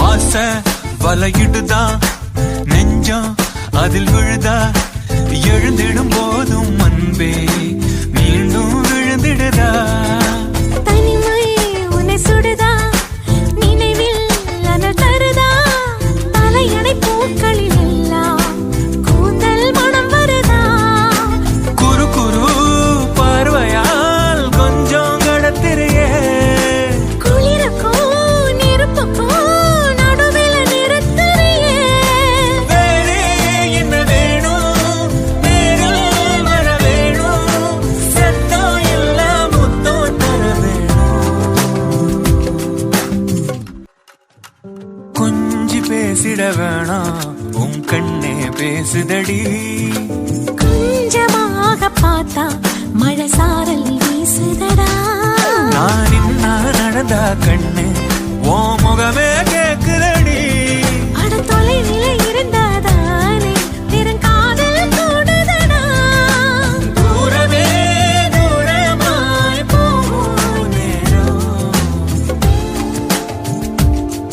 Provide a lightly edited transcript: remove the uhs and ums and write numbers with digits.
ஆசை வலையிடுதா நெஞ்சம் அதில் விழுதா எழுந்திடும் போதும் அன்பே மீண்டும் விழுந்திடுதா தனிமை உன்னை சுடுதா நினைவில் அனல் தருதா தலையணை பூக்களில் எல்லாம் கூந்தல் மனம் வருதா குறு குறு பார்வையால் கொஞ்சம் கடத்திரையே குளிருக்கும் நெருப்புக்கும் நடுவில் நிறுத்துறியே வேறே என்ன வேணும் நேரில் வர வேணும் சத்தம் எல்லாம் முத்தம் தர வேணும் கொஞ்சி பேசிட வேணாம் உன் கண்ணே பேசுதடி கொஞ்சமாக பார்த்தா மழை சாரல் வீசுதடா நான் இன்னா நடந்தா கண்ணு ஓ முகமே